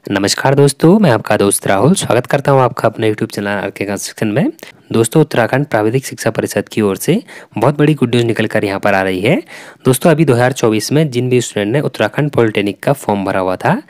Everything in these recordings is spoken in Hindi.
नमस्कार दोस्तों, मैं आपका दोस्त राहुल स्वागत करता हूं आपका अपने यूट्यूब चैनल आरके कंस्ट्रक्शन में। दोस्तों, उत्तराखंड प्राविधिक शिक्षा परिषद की ओर से बहुत बड़ी गुड न्यूज़ निकल कर यहाँ पर आ रही है। दोस्तों, अभी 2024 में जिन भी स्टूडेंट ने उत्तराखंड पॉलिटेक्निक का फॉर्म भरा हुआ था,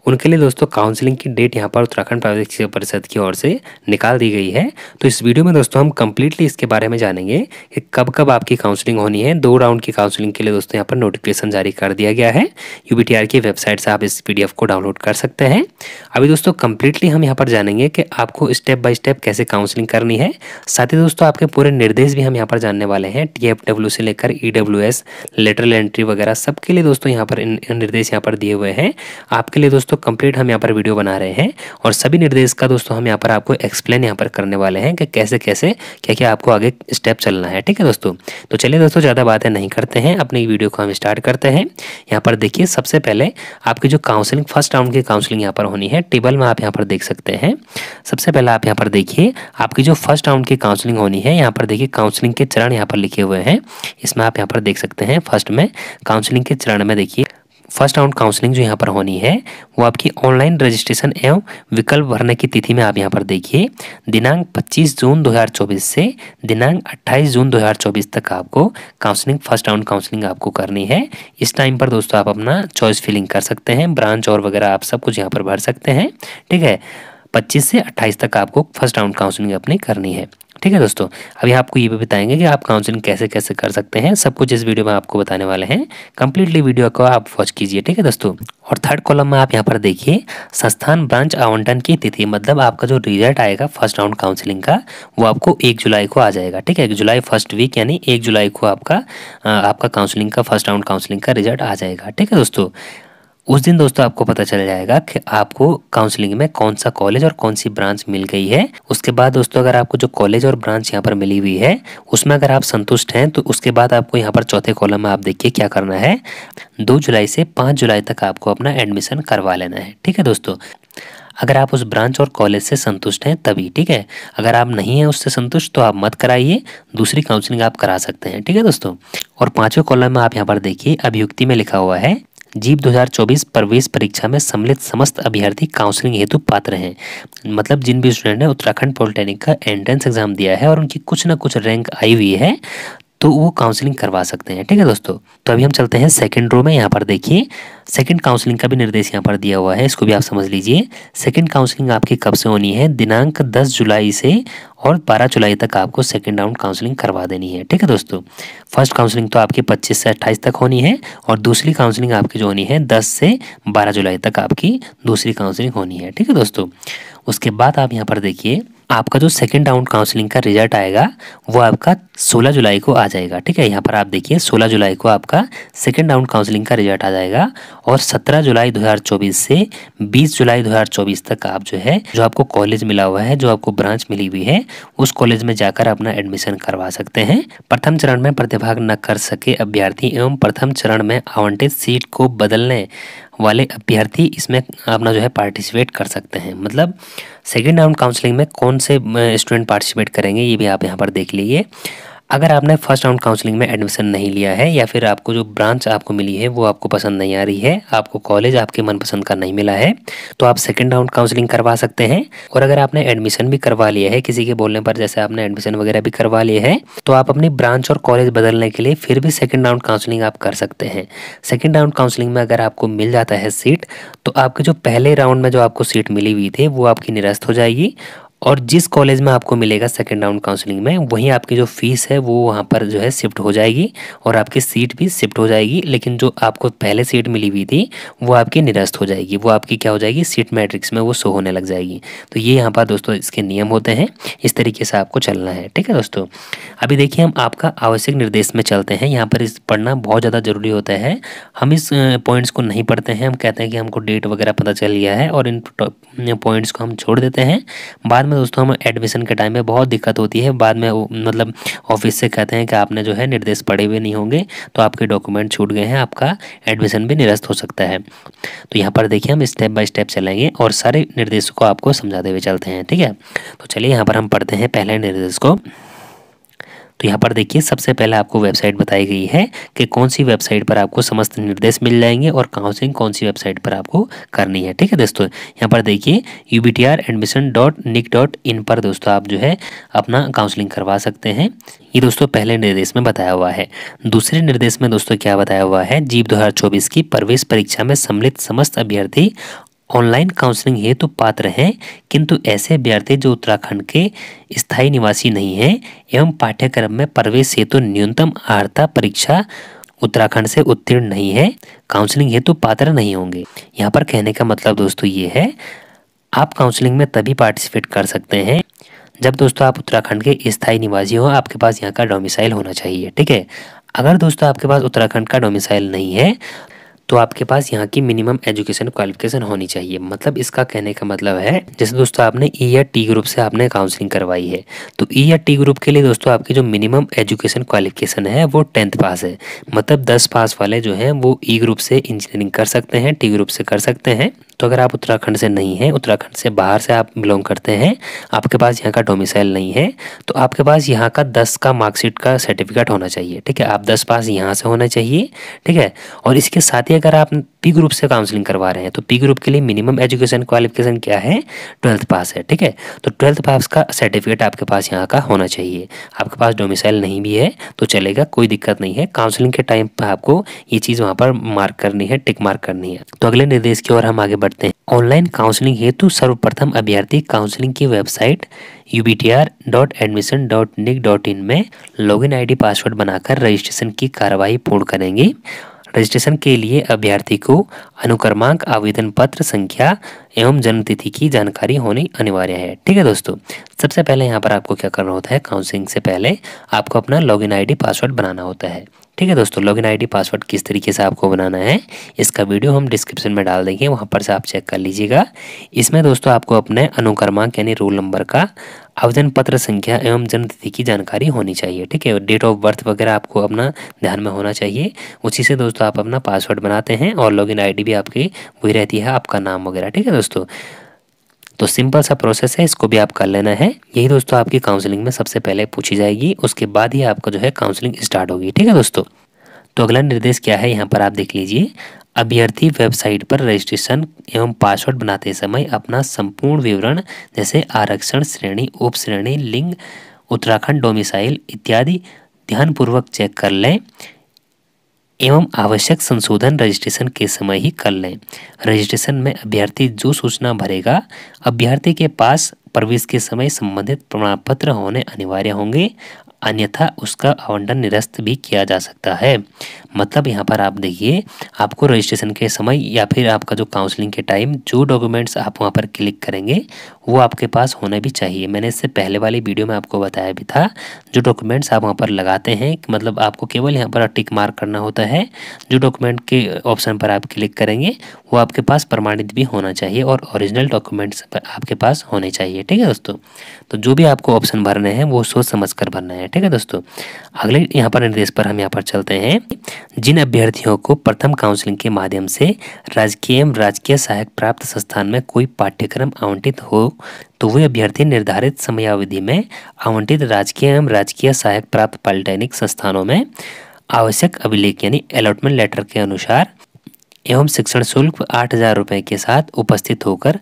उनके लिए दोस्तों काउंसलिंग की डेट यहाँ पर उत्तराखंड प्राविधिक शिक्षा परिषद की ओर से निकाल दी गई है। तो इस वीडियो में दोस्तों हम कंप्लीटली इसके बारे में जानेंगे कि कब कब आपकी काउंसलिंग होनी है। 2 राउंड की काउंसलिंग के लिए दोस्तों यहाँ पर नोटिफिकेशन जारी कर दिया गया है। यूबीटीआर की वेबसाइट से आप इस पीडीएफ को डाउनलोड कर सकते हैं। अभी दोस्तों कंप्लीटली हम यहाँ पर जानेंगे कि आपको स्टेप बाय स्टेप कैसे काउंसलिंग करनी है। साथ ही दोस्तों आपके पूरे निर्देश भी हम यहाँ पर जानने वाले हैं। टीएफडब्ल्यू से लेकर ईडब्ल्यूएस, लेटरल एंट्री वगैरह सबके लिए दोस्तों यहाँ पर इन निर्देश यहाँ पर दिए हुए हैं। आपके लिए दोस्तों कंप्लीट हम यहाँ पर वीडियो बना रहे हैं और सभी निर्देश का दोस्तों हम यहाँ पर आपको एक्सप्लेन यहाँ पर करने वाले हैं कि कैसे कैसे क्या क्या आपको आगे स्टेप चलना है। ठीक है दोस्तों, तो चलिए दोस्तों ज़्यादा बातें नहीं करते हैं, अपनी वीडियो को हम स्टार्ट करते हैं। यहाँ पर देखिए, सबसे पहले आपकी जो काउंसलिंग फर्स्ट राउंड की काउंसलिंग यहाँ पर होनी है, टेबल में आप यहाँ पर देख सकते हैं। सबसे पहले आप यहाँ पर देखिए, आपकी जो फर्स्ट राउंड की काउंसलिंग होनी है, यहाँ पर देखिए काउंसलिंग के चरण यहाँ पर लिखे हुए हैं। इसमें आप यहाँ पर देख सकते हैं फर्स्ट में काउंसलिंग के चरण में देखिए फर्स्ट राउंड काउंसलिंग जो यहाँ पर होनी है वो आपकी ऑनलाइन रजिस्ट्रेशन एवं विकल्प भरने की तिथि में आप यहाँ पर देखिए दिनांक 25 जून 2024 से दिनांक 28 जून 2024 तक आपको काउंसलिंग फर्स्ट राउंड काउंसलिंग आपको करनी है। इस टाइम पर दोस्तों आप अपना चॉइस फिलिंग कर सकते हैं, ब्रांच और वगैरह आप सब कुछ यहाँ पर भर सकते हैं। ठीक है, 25 से 28 तक आपको फर्स्ट राउंड काउंसलिंग अपनी करनी है। ठीक है दोस्तों, अभी आपको ये भी बताएंगे कि आप काउंसलिंग कैसे कैसे कर सकते हैं। सब कुछ इस वीडियो में आपको बताने वाले हैं। कंप्लीटली वीडियो को आप वॉच कीजिए। ठीक है दोस्तों, और थर्ड कॉलम में आप यहाँ पर देखिए संस्थान ब्रांच आवंटन की तिथि, मतलब आपका जो रिजल्ट आएगा फर्स्ट राउंड काउंसलिंग का वो आपको 1 जुलाई को आ जाएगा। ठीक है, 1 जुलाई फर्स्ट वीक यानी 1 जुलाई को आपका काउंसलिंग का फर्स्ट राउंड काउंसलिंग का रिजल्ट आ जाएगा। ठीक है दोस्तों, उस दिन दोस्तों आपको पता चल जाएगा कि आपको काउंसलिंग में कौन सा कॉलेज और कौन सी ब्रांच मिल गई है। उसके बाद दोस्तों अगर आपको जो कॉलेज और ब्रांच यहाँ पर मिली हुई है उसमें अगर आप संतुष्ट हैं तो उसके बाद आपको यहाँ पर चौथे कॉलम में आप देखिए क्या करना है। 2 जुलाई से 5 जुलाई तक आपको अपना एडमिशन करवा लेना है। ठीक है दोस्तों, अगर आप उस ब्रांच और कॉलेज से संतुष्ट हैं तभी। ठीक है, अगर आप नहीं हैं उससे संतुष्ट तो आप मत कराइए, दूसरी काउंसलिंग आप करा सकते हैं। ठीक है दोस्तों, और 5वें कॉलम में आप यहाँ पर देखिए अभियुक्ति में लिखा हुआ है जीप 2024 प्रवेश परीक्षा में सम्मिलित समस्त अभ्यर्थी काउंसलिंग हेतु पात्र हैं। मतलब जिन भी स्टूडेंट ने उत्तराखंड पॉलिटेक्निक का एंट्रेंस एग्जाम दिया है और उनकी कुछ ना कुछ रैंक आई हुई है तो वो काउंसलिंग करवा सकते हैं। ठीक है दोस्तों, तो अभी हम चलते हैं सेकंड रो में। यहाँ पर देखिए सेकंड काउंसलिंग का भी निर्देश यहाँ पर दिया हुआ है, इसको भी आप समझ लीजिए। सेकंड काउंसलिंग आपकी कब से होनी है, दिनांक 10 जुलाई से और 12 जुलाई तक आपको सेकंड राउंड काउंसलिंग करवा देनी है। ठीक है दोस्तों, फर्स्ट काउंसलिंग तो आपकी 25 से 28 तक होनी है और दूसरी काउंसलिंग आपकी जो होनी है 10 से 12 जुलाई तक आपकी दूसरी काउंसलिंग होनी है। ठीक है दोस्तों, उसके बाद आप यहाँ पर देखिए आपका जो सेकंड राउंड काउंसलिंग का रिजल्ट आएगा वो आपका 16 जुलाई को आ जाएगा। ठीक है, यहाँ पर आप देखिए 16 जुलाई को आपका सेकंड राउंड काउंसलिंग का रिजल्ट आ जाएगा और 17 जुलाई 2024 से 20 जुलाई 2024 तक आप जो आपको कॉलेज मिला हुआ है, जो आपको ब्रांच मिली हुई है, उस कॉलेज में जाकर अपना एडमिशन करवा सकते हैं। प्रथम चरण में प्रतिभाग न कर सके अभ्यर्थी एवं प्रथम चरण में आवंटित सीट को बदलने वाले अभ्यर्थी इसमें अपना पार्टिसिपेट कर सकते हैं। मतलब सेकेंड राउंड काउंसलिंग में कौन से स्टूडेंट पार्टिसिपेट करेंगे ये भी आप यहाँ पर देख लीजिए। अगर आपने फर्स्ट राउंड काउंसलिंग में एडमिशन नहीं लिया है या फिर आपको जो ब्रांच आपको मिली है वो आपको पसंद नहीं आ रही है, आपको कॉलेज आपके मनपसंद का नहीं मिला है, तो आप सेकंड राउंड काउंसलिंग करवा सकते हैं। और अगर आपने एडमिशन भी करवा लिया है किसी के बोलने पर, जैसे आपने एडमिशन वगैरह भी करवा लिए है, तो आप अपनी ब्रांच और कॉलेज बदलने के लिए फिर भी सेकेंड राउंड काउंसलिंग आप कर सकते हैं। सेकेंड राउंड काउंसलिंग में अगर आपको मिल जाता है सीट तो आपके जो पहले राउंड में जो आपको सीट मिली हुई थी वो आपकी निरस्त हो जाएगी और जिस कॉलेज में आपको मिलेगा सेकंड राउंड काउंसलिंग में वहीं आपकी जो फीस है वो वहाँ पर शिफ्ट हो जाएगी और आपकी सीट भी शिफ्ट हो जाएगी। लेकिन जो आपको पहले सीट मिली हुई थी वो आपकी निरस्त हो जाएगी, वो आपकी क्या हो जाएगी, सीट मैट्रिक्स में वो शो होने लग जाएगी। तो ये यहाँ पर दोस्तों इसके नियम होते हैं, इस तरीके से आपको चलना है। ठीक है दोस्तों, अभी देखिए हम आपका आवश्यक निर्देश में चलते हैं। यहाँ पर इस पढ़ना बहुत ज़्यादा ज़रूरी होता है। हम इस पॉइंट्स को नहीं पढ़ते हैं, हम कहते हैं कि हमको डेट वगैरह पता चल गया है और इन पॉइंट्स को हम छोड़ देते हैं। बाद में दोस्तों हम एडमिशन के टाइम में बहुत दिक्कत होती है, बाद में मतलब ऑफिस से कहते हैं कि आपने निर्देश पढ़े हुए नहीं होंगे तो आपके डॉक्यूमेंट छूट गए हैं, आपका एडमिशन भी निरस्त हो सकता है। तो यहाँ पर देखिए हम स्टेप बाय स्टेप चलेंगे और सारे निर्देशों को आपको समझाते हुए चलते हैं। ठीक है, तो चलिए यहाँ पर हम पढ़ते हैं पहले निर्देश को। तो यहाँ पर देखिए सबसे पहले आपको वेबसाइट बताई गई है कि कौन सी वेबसाइट पर आपको समस्त निर्देश मिल जाएंगे और काउंसलिंग कौन सी वेबसाइट पर आपको करनी है। ठीक है दोस्तों, यहाँ पर देखिए ubtradmission.nic.in पर दोस्तों आप जो है अपना काउंसलिंग करवा सकते हैं। ये दोस्तों पहले निर्देश में बताया हुआ है। दूसरे निर्देश में दोस्तों क्या बताया हुआ है, जीप 2024 की प्रवेश परीक्षा में सम्मिलित समस्त अभ्यर्थी ऑनलाइन काउंसलिंग हेतु पात्र हैं, किंतु ऐसे अभ्यर्थी जो उत्तराखंड के स्थायी निवासी नहीं हैं एवं पाठ्यक्रम में प्रवेश हेतु न्यूनतम अर्हता परीक्षा उत्तराखंड से उत्तीर्ण नहीं है, काउंसलिंग हेतु पात्र नहीं होंगे। यहाँ पर कहने का मतलब दोस्तों ये है, आप काउंसलिंग में तभी पार्टिसिपेट कर सकते हैं जब दोस्तों आप उत्तराखंड के स्थायी निवासी हो, आपके पास यहाँ का डोमिसाइल होना चाहिए। ठीक है, अगर दोस्तों आपके पास उत्तराखंड का डोमिसाइल नहीं है तो आपके पास यहाँ की मिनिमम एजुकेशन क्वालिफिकेशन होनी चाहिए। मतलब इसका कहने का मतलब है, जैसे दोस्तों आपने ई या टी ग्रुप से आपने काउंसलिंग करवाई है, तो ई या टी ग्रुप के लिए दोस्तों आपकी जो मिनिमम एजुकेशन क्वालिफिकेशन है वो 10th पास है। मतलब 10 पास वाले जो हैं वो ई ग्रुप से इंजीनियरिंग कर सकते हैं, टी ग्रुप से कर सकते हैं। तो अगर आप उत्तराखंड से नहीं हैं, उत्तराखंड से बाहर से आप बिलोंग करते हैं, आपके पास यहाँ का डोमिसाइल नहीं है, तो आपके पास यहाँ का 10 का मार्कशीट का सर्टिफिकेट होना चाहिए। ठीक है, आप 10 पास यहाँ से होना चाहिए। ठीक है, और इसके साथ ही अगर आप पी ग्रुप से काउंसलिंग करवा रहे हैं तो पी ग्रुप के लिए मिनिमम एजुकेशन क्वालिफिकेशन क्या है, 12th पास है। ठीक है, तो 12th पास का सर्टिफिकेट आपके पास यहाँ का होना चाहिए। आपके पास डोमिसाइल नहीं भी है तो चलेगा, कोई दिक्कत नहीं है। काउंसलिंग के टाइम पर आपको ये चीज़ वहाँ पर मार्क करनी है, टिक मार्क करनी है। तो अगले निर्देश की ओर हम आगे बढ़ते हैं। ऑनलाइन काउंसलिंग हेतु सर्वप्रथम अभ्यर्थी काउंसलिंग की वेबसाइट ubtr.admission.nic.in में लॉगिन आईडी पासवर्ड बनाकर रजिस्ट्रेशन की कार्यवाही पूर्ण करेंगे। रजिस्ट्रेशन के लिए अभ्यर्थी को अनुक्रमांक, आवेदन पत्र संख्या एवं जन्मतिथि की जानकारी होनी अनिवार्य है। ठीक है दोस्तों, सबसे पहले यहाँ पर आपको क्या करना होता है, काउंसलिंग से पहले आपको अपना लॉगिन आईडी पासवर्ड बनाना होता है। ठीक है दोस्तों, लॉगिन आईडी पासवर्ड किस तरीके से आपको बनाना है इसका वीडियो हम डिस्क्रिप्शन में डाल देंगे, वहाँ पर से आप चेक कर लीजिएगा। इसमें दोस्तों आपको अपने अनुक्रमांक यानी रोल नंबर का, आवेदन पत्र संख्या एवं जन्मतिथि की जानकारी होनी चाहिए। ठीक है, डेट ऑफ बर्थ वगैरह आपको अपना ध्यान में होना चाहिए। उसी से दोस्तों आप अपना पासवर्ड बनाते हैं और लॉगिन आईडी भी आपकी वही रहती है, आपका नाम वगैरह। ठीक है दोस्तों, तो सिंपल सा प्रोसेस है, इसको भी आप कर लेना है। यही दोस्तों आपकी काउंसलिंग में सबसे पहले पूछी जाएगी, उसके बाद ही आपका जो है काउंसलिंग स्टार्ट होगी। ठीक है दोस्तों, तो अगला निर्देश क्या है यहाँ पर आप देख लीजिए। अभ्यर्थी वेबसाइट पर रजिस्ट्रेशन एवं पासवर्ड बनाते समय अपना संपूर्ण विवरण जैसे आरक्षण, श्रेणी, उप श्रेणी, लिंग, उत्तराखंड डोमिसाइल इत्यादि ध्यानपूर्वक चेक कर लें एवं आवश्यक संशोधन रजिस्ट्रेशन के समय ही कर लें। रजिस्ट्रेशन में अभ्यर्थी जो सूचना भरेगा, अभ्यर्थी के पास प्रवेश के समय संबंधित प्रमाण पत्र होने अनिवार्य होंगे, अन्यथा उसका आवंटन निरस्त भी किया जा सकता है। मतलब यहाँ पर आप देखिए, आपको रजिस्ट्रेशन के समय या फिर आपका जो काउंसलिंग के टाइम जो डॉक्यूमेंट्स आप वहाँ पर क्लिक करेंगे वो आपके पास होना भी चाहिए। मैंने इससे पहले वाली वीडियो में आपको बताया भी था, जो डॉक्यूमेंट्स आप वहाँ पर लगाते हैं, मतलब आपको केवल यहाँ पर टिक मार्क करना होता है। जो डॉक्यूमेंट के ऑप्शन पर आप क्लिक करेंगे वो आपके पास प्रमाणित भी होना चाहिए और ओरिजिनल डॉक्यूमेंट्स आपके पास होने चाहिए। ठीक है दोस्तों, तो जो भी आपको ऑप्शन भरने हैं वो सोच समझ कर भरना है। ठीक है दोस्तों, अगले यहाँ पर निर्देश पर हम यहाँ पर चलते हैं। जिन अभ्यर्थियों को प्रथम काउंसलिंग के माध्यम से राजकीय एवं राजकीय सहायक प्राप्त संस्थान में कोई पाठ्यक्रम आवंटित हो तो वे अभ्यर्थी निर्धारित समयावधि में आवंटित राजकीय एवं राजकीय सहायक प्राप्त पॉलिटेक्निक संस्थानों में आवश्यक अभिलेख यानी अलॉटमेंट लेटर के अनुसार एवं शिक्षण शुल्क 8,000 रुपये के साथ उपस्थित होकर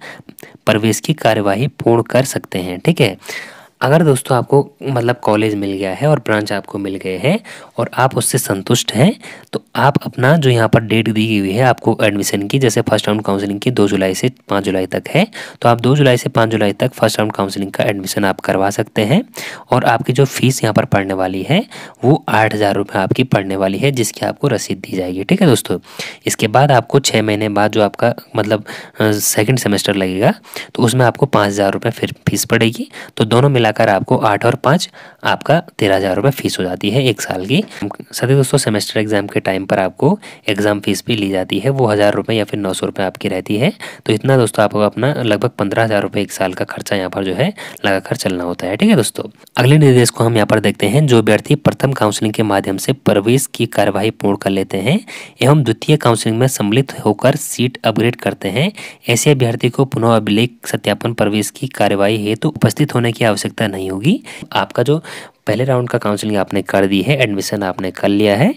प्रवेश की कार्यवाही पूर्ण कर सकते हैं। ठीक है, अगर दोस्तों आपको मतलब कॉलेज मिल गया है और ब्रांच आपको मिल गए हैं और आप उससे संतुष्ट हैं तो आप अपना जो यहाँ पर डेट दी गई है आपको एडमिशन की, जैसे फर्स्ट राउंड काउंसलिंग की 2 जुलाई से 5 जुलाई तक है, तो आप 2 जुलाई से 5 जुलाई तक फर्स्ट राउंड काउंसलिंग का एडमिशन आप करवा सकते हैं। और आपकी जो फीस यहाँ पर पड़ने वाली है वो 8,000 रुपये आपकी पड़ने वाली है, जिसकी आपको रसीद दी जाएगी। ठीक है दोस्तों, इसके बाद आपको 6 महीने बाद जो आपका मतलब सेकेंड सेमेस्टर लगेगा तो उसमें आपको 5,000 रुपये फिर फीस पड़ेगी। तो दोनों मिलाकर आपको 8 और 5 आपका 13,000 रुपये फीस हो जाती है 1 साल की। साथ ही दोस्तों सेमेस्टर एग्जाम के टाइम पर आपको एग्जाम फीस भी ली जाती है, वो 1,000 रुपये या फिर 900 रुपये आपकी रहती है। तो इतना दोस्तों आपको अपना लगभग 15,000 रुपये 1 साल का खर्चा यहाँ पर जो है लगाकर चलना होता है। ठीक है दोस्तों, अगले निर्देश को हम यहाँ पर देखते हैं। जो अभ्यर्थी प्रथम काउंसलिंग के माध्यम से प्रवेश की कार्यवाही पूर्ण कर लेते हैं एवं द्वितीय काउंसलिंग में सम्मिलित होकर सीट अपग्रेड करते हैं, ऐसे अभ्यर्थी को पुनः अभिलेख सत्यापन प्रवेश की कार्यवाही हेतु उपस्थित होने की आवश्यकता नहीं होगी। आपका जो पहले राउंड का काउंसलिंग आपने कर दी है, एडमिशन आपने कर लिया है,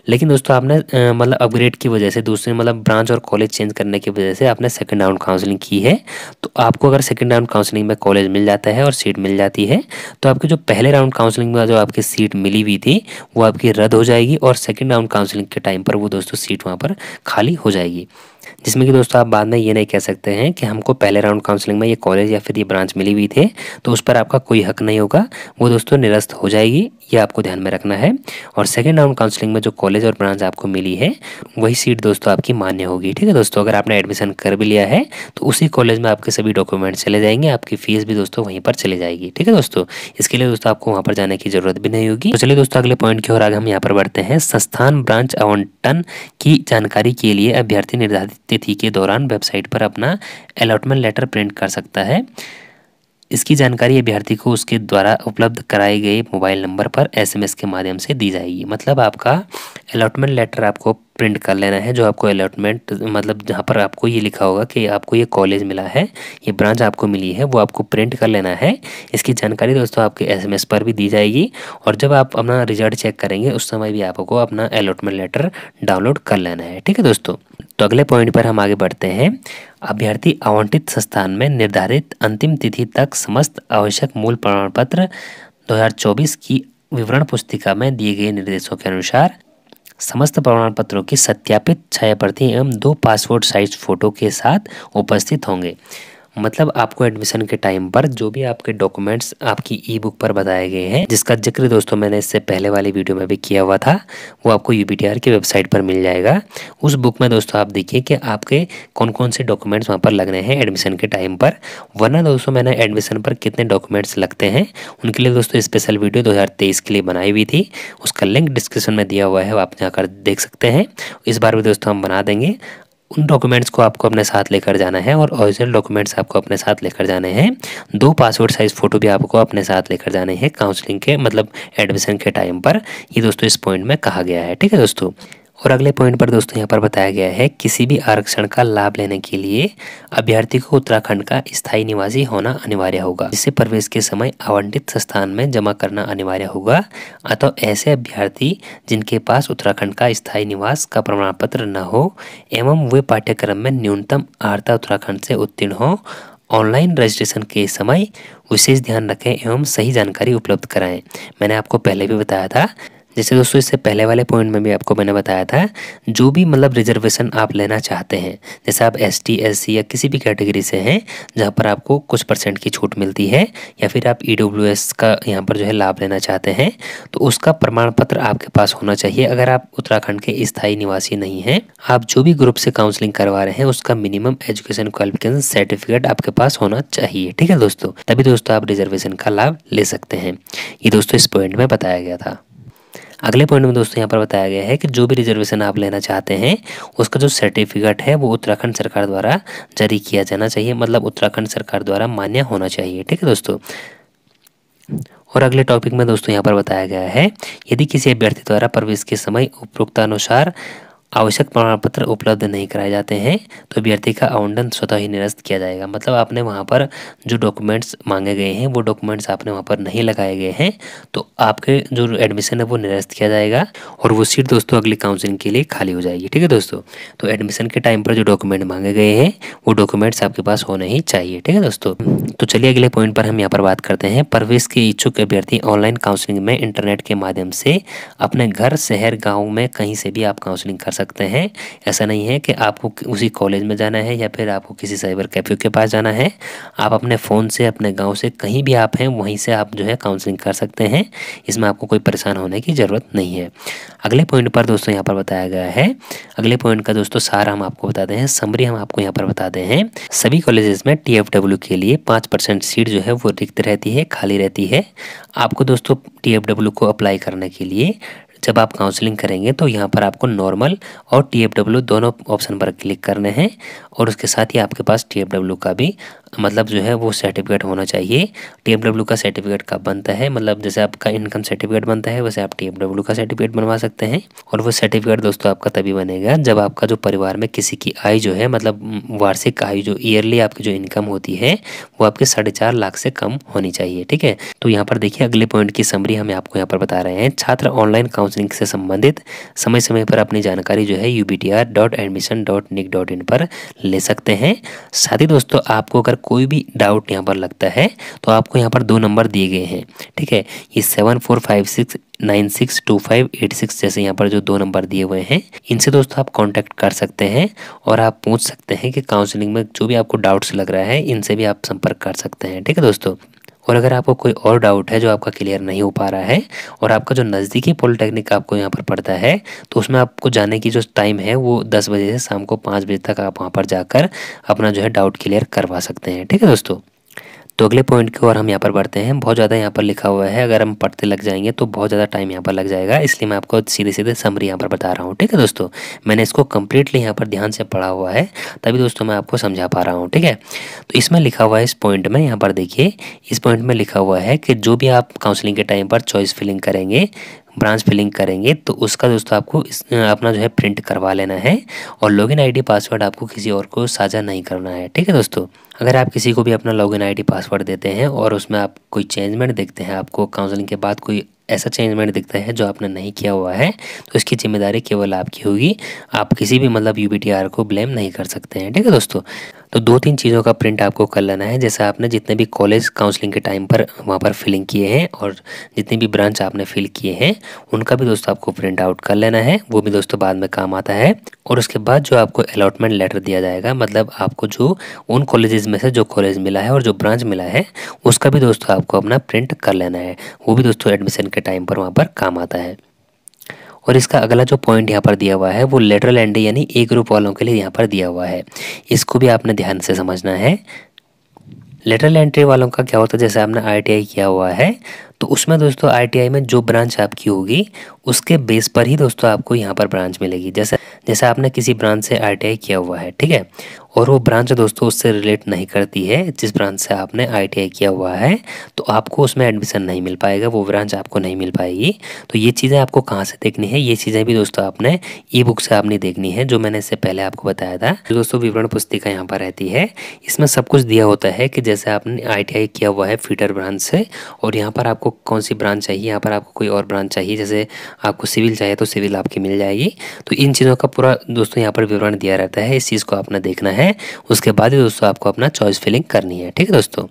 लेकिन दोस्तों आपने मतलब अपग्रेड की वजह से दूसरे मतलब ब्रांच और कॉलेज चेंज करने की वजह से आपने सेकंड राउंड काउंसलिंग की है। तो आपको अगर सेकंड राउंड काउंसलिंग में कॉलेज मिल जाता है और सीट मिल जाती है तो आपकी जो पहले राउंड काउंसलिंग में जो आपकी सीट मिली हुई थी वो आपकी रद्द हो जाएगी और सेकंड राउंड काउंसलिंग के टाइम पर वो दोस्तों सीट वहाँ पर खाली हो जाएगी। जिसमें कि दोस्तों आप बाद में ये नहीं कह सकते हैं कि हमको पहले राउंड काउंसलिंग में ये कॉलेज या फिर ये ब्रांच मिली हुई थे तो उस पर आपका कोई हक नहीं होगा, वो दोस्तों निरस्त हो जाएगी, ये आपको ध्यान में रखना है। और सेकंड राउंड काउंसलिंग में जो कॉलेज और ब्रांच आपको मिली है वही सीट दोस्तों आपकी मान्य होगी। ठीक है दोस्तों, अगर आपने एडमिशन कर भी लिया है तो उसी कॉलेज में आपके सभी डॉक्यूमेंट्स चले जाएंगे, आपकी फीस भी दोस्तों वहीं पर चली जाएगी। ठीक है दोस्तों, इसके लिए दोस्तों आपको वहाँ पर जाने की जरूरत भी नहीं होगी। तो चलिए दोस्तों अगले पॉइंट की ओर आगे हम यहाँ पर बढ़ते हैं। संस्थान ब्रांच आवंटन की जानकारी के लिए अभ्यर्थी निर्धारित तिथि के दौरान वेबसाइट पर अपना अलॉटमेंट लेटर प्रिंट कर सकता है। इसकी जानकारी अभ्यर्थी को उसके द्वारा उपलब्ध कराए गए मोबाइल नंबर पर एसएमएस के माध्यम से दी जाएगी। मतलब आपका अलॉटमेंट लेटर आपको प्रिंट कर लेना है, जो आपको अलॉटमेंट मतलब जहाँ पर आपको ये लिखा होगा कि आपको ये कॉलेज मिला है, ये ब्रांच आपको मिली है, वो आपको प्रिंट कर लेना है। इसकी जानकारी दोस्तों आपके एसएमएस पर भी दी जाएगी और जब आप अपना रिजल्ट चेक करेंगे उस समय भी आपको अपना अलॉटमेंट लेटर डाउनलोड कर लेना है। ठीक है दोस्तों, तो अगले पॉइंट पर हम आगे बढ़ते हैं। अभ्यर्थी आवंटित संस्थान में निर्धारित अंतिम तिथि तक समस्त आवश्यक मूल प्रमाण पत्र 2024 की विवरण पुस्तिका में दिए गए निर्देशों के अनुसार समस्त प्रमाण पत्रों की सत्यापित छाया प्रति एवं 2 पासपोर्ट साइज फोटो के साथ उपस्थित होंगे। मतलब आपको एडमिशन के टाइम पर जो भी आपके डॉक्यूमेंट्स आपकी ई बुक पर बताए गए हैं, जिसका जिक्र दोस्तों मैंने इससे पहले वाली वीडियो में भी किया हुआ था, वो आपको यूपीटीआर की वेबसाइट पर मिल जाएगा। उस बुक में दोस्तों आप देखिए कि आपके कौन कौन से डॉक्यूमेंट्स वहाँ पर लगने हैं एडमिशन के टाइम पर। वरना दोस्तों मैंने एडमिशन पर कितने डॉक्यूमेंट्स लगते हैं उनके लिए दोस्तों स्पेशल वीडियो 2023 के लिए बनाई हुई थी, उसका लिंक डिस्क्रिप्शन में दिया हुआ है, आप जाकर देख सकते हैं। इस बार भी दोस्तों हम बना देंगे। उन डॉक्यूमेंट्स को आपको अपने साथ लेकर जाना है और ओरिजिनल डॉक्यूमेंट्स आपको अपने साथ लेकर जाने हैं। 2 पासपोर्ट साइज फोटो भी आपको अपने साथ लेकर जाने हैं काउंसलिंग के मतलब एडमिशन के टाइम पर। ये दोस्तों इस पॉइंट में कहा गया है। ठीक है दोस्तों, और अगले पॉइंट पर दोस्तों यहाँ पर बताया गया है किसी भी आरक्षण का लाभ लेने के लिए अभ्यर्थी को उत्तराखंड का स्थायी निवासी होना अनिवार्य होगा, जिससे प्रवेश के समय आवंटित स्थान में जमा करना अनिवार्य होगा। अतः ऐसे अभ्यर्थी जिनके पास उत्तराखंड का स्थायी निवास का प्रमाण पत्र न हो एवं वे पाठ्यक्रम में न्यूनतम आर्ता उत्तराखंड से उत्तीर्ण हो, ऑनलाइन रजिस्ट्रेशन के समय विशेष ध्यान रखें एवं सही जानकारी उपलब्ध कराएं। मैंने आपको पहले भी बताया था, जैसे दोस्तों इससे पहले वाले पॉइंट में भी आपको मैंने बताया था, जो भी मतलब रिजर्वेशन आप लेना चाहते हैं, जैसे आप एसटी एससी या किसी भी कैटेगरी से हैं जहां पर आपको कुछ % की छूट मिलती है, या फिर आप ईडब्ल्यूएस का यहां पर जो है लाभ लेना चाहते हैं, तो उसका प्रमाण पत्र आपके पास होना चाहिए। अगर आप उत्तराखंड के स्थायी निवासी नहीं हैं, आप जो भी ग्रुप से काउंसलिंग करवा रहे हैं उसका मिनिमम एजुकेशन क्वालिफिकेशन सर्टिफिकेट आपके पास होना चाहिए। ठीक है दोस्तों, तभी दोस्तों आप रिजर्वेशन का लाभ ले सकते हैं। ये दोस्तों इस पॉइंट में बताया गया था। अगले पॉइंट में दोस्तों यहाँ पर बताया गया है कि जो भी रिजर्वेशन आप लेना चाहते हैं उसका जो सर्टिफिकेट है वो उत्तराखंड सरकार द्वारा जारी किया जाना चाहिए, मतलब उत्तराखंड सरकार द्वारा मान्य होना चाहिए। ठीक है दोस्तों, और अगले टॉपिक में दोस्तों यहाँ पर बताया गया है यदि किसी अभ्यर्थी द्वारा प्रवेश के समय उपरोक्तानुसार आवश्यक प्रमाण पत्र उपलब्ध नहीं कराए जाते हैं तो अभ्यर्थी का आवंटन स्वतः ही निरस्त किया जाएगा। मतलब आपने वहाँ पर जो डॉक्यूमेंट्स मांगे गए हैं वो डॉक्यूमेंट्स आपने वहाँ पर नहीं लगाए गए हैं तो आपके जो एडमिशन है वो निरस्त किया जाएगा और वो सीट दोस्तों अगली काउंसलिंग के लिए खाली हो जाएगी। ठीक है दोस्तों, तो एडमिशन के टाइम पर जो डॉक्यूमेंट मांगे गए हैं वो डॉक्यूमेंट्स आपके पास होने ही चाहिए। ठीक है दोस्तों, तो चलिए अगले पॉइंट पर हम यहाँ पर बात करते हैं। प्रवेश के इच्छुक अभ्यर्थी ऑनलाइन काउंसलिंग में इंटरनेट के माध्यम से अपने घर, शहर, गाँव में कहीं से भी आप काउंसलिंग कर सकते हैं। ऐसा नहीं है कि आपको उसी कॉलेज में जाना है या फिर आपको किसी साइबर कैफे के पास जाना है। आप अपने फ़ोन से, अपने गांव से, कहीं भी आप हैं वहीं से आप जो है काउंसलिंग कर सकते हैं। इसमें आपको कोई परेशान होने की ज़रूरत नहीं है। अगले पॉइंट पर दोस्तों यहाँ पर बताया गया है, अगले पॉइंट का दोस्तों सार हम आपको बताते हैं, समरी हम आपको यहाँ पर बताते हैं। सभी कॉलेजेस में TFW के लिए 5% सीट जो है वो रिक्त रहती है, खाली रहती है। आपको दोस्तों TFW को अप्लाई करने के लिए जब आप काउंसलिंग करेंगे तो यहाँ पर आपको नॉर्मल और TFW दोनों ऑप्शन पर क्लिक करने हैं और उसके साथ ही आपके पास TFW का भी मतलब जो है वो सर्टिफिकेट होना चाहिए। TFW का सर्टिफिकेट कब बनता है, मतलब जैसे आपका इनकम सर्टिफिकेट बनता है वैसे आप TFW का सर्टिफिकेट बनवा सकते हैं। और वो सर्टिफिकेट दोस्तों आपका तभी बनेगा जब आपका जो परिवार में किसी की आय जो है, मतलब वार्षिक आय जो ईयरली आपकी जो इनकम होती है वो आपके 4.5 लाख से कम होनी चाहिए। ठीक है, तो यहाँ पर देखिए अगले पॉइंट की समरी हम आपको यहाँ पर बता रहे हैं। छात्र ऑनलाइन काउंसलिंग से संबंधित समय समय पर अपनी जानकारी जो है ubtr.admission.nic.in पर ले सकते हैं। साथ ही दोस्तों आपको अगर कोई भी डाउट यहाँ पर लगता है तो आपको यहाँ पर 2 नंबर दिए गए हैं। ठीक है, ये 7456962586 जैसे यहाँ पर जो 2 नंबर दिए हुए हैं, इनसे दोस्तों आप कांटेक्ट कर सकते हैं और आप पूछ सकते हैं कि काउंसलिंग में जो भी आपको डाउट्स लग रहा है इनसे भी आप संपर्क कर सकते हैं। ठीक है दोस्तों, और अगर आपको कोई और डाउट है जो आपका क्लियर नहीं हो पा रहा है और आपका जो नज़दीकी पॉलिटेक्निक आपको यहाँ पर पड़ता है तो उसमें आपको जाने की जो टाइम है वो 10 बजे से शाम को 5 बजे तक आप वहाँ पर जाकर अपना जो है डाउट क्लियर करवा सकते हैं। ठीक है दोस्तों, तो अगले पॉइंट की ओर हम यहाँ पर बढ़ते हैं। बहुत ज़्यादा यहाँ पर लिखा हुआ है, अगर हम पढ़ते लग जाएंगे तो बहुत ज़्यादा टाइम यहाँ पर लग जाएगा, इसलिए मैं आपको सीधे सीधे समरी यहाँ पर बता रहा हूँ। ठीक है दोस्तों, मैंने इसको कम्प्लीटली यहाँ पर ध्यान से पढ़ा हुआ है तभी दोस्तों मैं आपको समझा पा रहा हूँ। ठीक है, तो इसमें लिखा हुआ है इस पॉइंट में, यहाँ पर देखिए इस पॉइंट में लिखा हुआ है कि जो भी आप काउंसलिंग के टाइम पर चॉइस फिलिंग करेंगे, ब्रांच फिलिंग करेंगे तो उसका दोस्तों आपको अपना जो है प्रिंट करवा लेना है और लॉगिन आईडी पासवर्ड आपको किसी और को साझा नहीं करना है। ठीक है दोस्तों, अगर आप किसी को भी अपना लॉगिन आईडी पासवर्ड देते हैं और उसमें आप कोई चेंजमेंट देखते हैं, आपको काउंसलिंग के बाद कोई ऐसा चेंजमेंट दिखता है जो आपने नहीं किया हुआ है तो इसकी जिम्मेदारी केवल आपकी होगी, आप किसी भी मतलब UBTR को ब्लेम नहीं कर सकते हैं। ठीक है दोस्तों, तो 2-3 चीज़ों का प्रिंट आपको कर लेना है, जैसे आपने जितने भी कॉलेज काउंसलिंग के टाइम पर वहाँ पर फिलिंग किए हैं और जितनी भी ब्रांच आपने फिल किए हैं उनका भी दोस्तों आपको प्रिंट आउट कर लेना है, वो भी दोस्तों बाद में काम आता है। और उसके बाद जो आपको अलॉटमेंट लेटर दिया जाएगा, मतलब आपको जो उन कॉलेजेस में से जो कॉलेज मिला है और जो ब्रांच मिला है उसका भी दोस्तों आपको अपना प्रिंट कर लेना है, वो भी दोस्तों एडमिशन के टाइम पर वहाँ पर काम आता है। और इसका अगला जो पॉइंट यहाँ पर दिया हुआ है वो लेटरल एंट्री यानी ए ग्रुप वालों के लिए यहाँ पर दिया हुआ है, इसको भी आपने ध्यान से समझना है। लेटरल एंट्री वालों का क्या होता है, जैसे आपने ITI किया हुआ है तो उसमें दोस्तों ITI में जो ब्रांच आपकी होगी उसके बेस पर ही दोस्तों आपको यहाँ पर ब्रांच मिलेगी। जैसे आपने किसी ब्रांच से ITI किया हुआ है, ठीक है, और वो ब्रांच दोस्तों उससे रिलेट नहीं करती है जिस ब्रांच से आपने ITI किया हुआ है, तो आपको उसमें एडमिशन नहीं मिल पाएगा, वो ब्रांच आपको नहीं मिल पाएगी। तो ये चीज़ें आपको कहाँ से देखनी है, ये चीज़ें भी दोस्तों आपने ई-बुक से आपने देखनी है, जो मैंने इससे पहले आपको बताया था। जो दोस्तों विवरण पुस्तिका यहाँ पर रहती है, इसमें सब कुछ दिया होता है कि जैसे आपने ITI किया हुआ है फीडर ब्रांच से और यहाँ पर आपको कौन सी ब्रांच चाहिए, यहाँ पर आपको कोई और ब्रांच चाहिए, जैसे आपको सिविल चाहिए तो सिविल आपकी मिल जाएगी। तो इन चीज़ों का पूरा दोस्तों यहाँ पर विवरण दिया रहता है, इस चीज़ को आपने देखना है, उसके बाद ही दोस्तों आपको अपना चॉइस फिलिंग करनी है। ठीक है दोस्तों,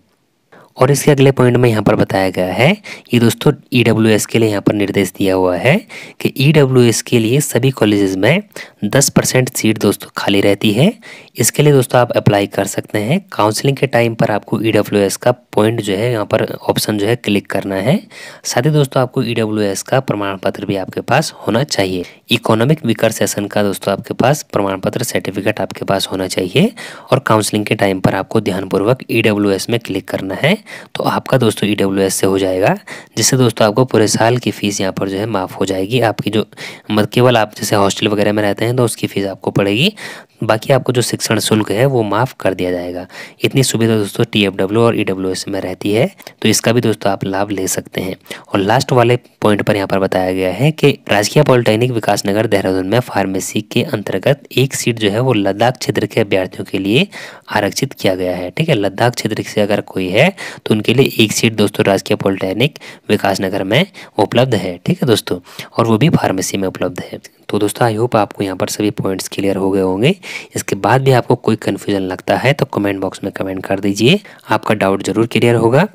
और इसके अगले पॉइंट में यहाँ पर बताया गया है, ये दोस्तों EWS के लिए यहाँ पर निर्देश दिया हुआ है कि EWS के लिए सभी कॉलेजेस में 10% सीट दोस्तों खाली रहती है। इसके लिए दोस्तों आप अप्लाई कर सकते हैं। काउंसलिंग के टाइम पर आपको EWS का पॉइंट जो है यहाँ पर ऑप्शन जो है क्लिक करना है। साथ ही दोस्तों आपको EWS का प्रमाण पत्र भी आपके पास होना चाहिए। इकोनॉमिक वीकर सेशन का दोस्तों आपके पास प्रमाण पत्र सर्टिफिकेट आपके पास होना चाहिए। और काउंसलिंग के टाइम पर आपको ध्यानपूर्वक EWS में क्लिक करना है, तो आपका दोस्तों EWS से हो जाएगा, जिससे दोस्तों आपको पूरे साल की फ़ीस यहाँ पर जो है माफ़ हो जाएगी। आपकी जो केवल आप जैसे हॉस्टल वगैरह में रहते हैं तो उसकी फ़ीस आपको पड़ेगी, बाकी आपको जो शिक्षण शुल्क है वो माफ़ कर दिया जाएगा। इतनी सुविधा दोस्तों TFW और EWS में रहती है, तो इसका भी दोस्तों आप लाभ ले सकते हैं। और लास्ट वाले पॉइंट पर यहाँ पर बताया गया है कि राजकीय पॉलिटेक्निक विकासनगर देहरादून में फार्मेसी के अंतर्गत एक सीट जो है वो लद्दाख क्षेत्र के अभ्यर्थियों के लिए आरक्षित किया गया है। ठीक है, लद्दाख क्षेत्र से अगर कोई है तो उनके लिए एक सीट दोस्तों राजकीय पॉलिटेक्निक विकासनगर में उपलब्ध है। ठीक है दोस्तों, और वो भी फार्मेसी में उपलब्ध है। तो दोस्तों आई होप आपको यहाँ पर सभी पॉइंट्स क्लियर हो गए होंगे। इसके बाद भी आपको कोई कन्फ्यूजन लगता है तो कमेंट बॉक्स में कमेंट कर दीजिए, आपका डाउट जरूर क्लियर होगा।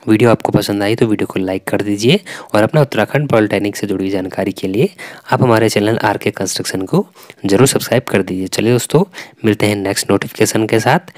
वीडियो आपको पसंद आई तो वीडियो को लाइक कर दीजिए और अपना उत्तराखंड पॉलिटेक्निक से जुड़ी जानकारी के लिए आप हमारे चैनल RK कंस्ट्रक्शन को जरूर सब्सक्राइब कर दीजिए। चलिए दोस्तों, मिलते हैं नेक्स्ट नोटिफिकेशन के साथ।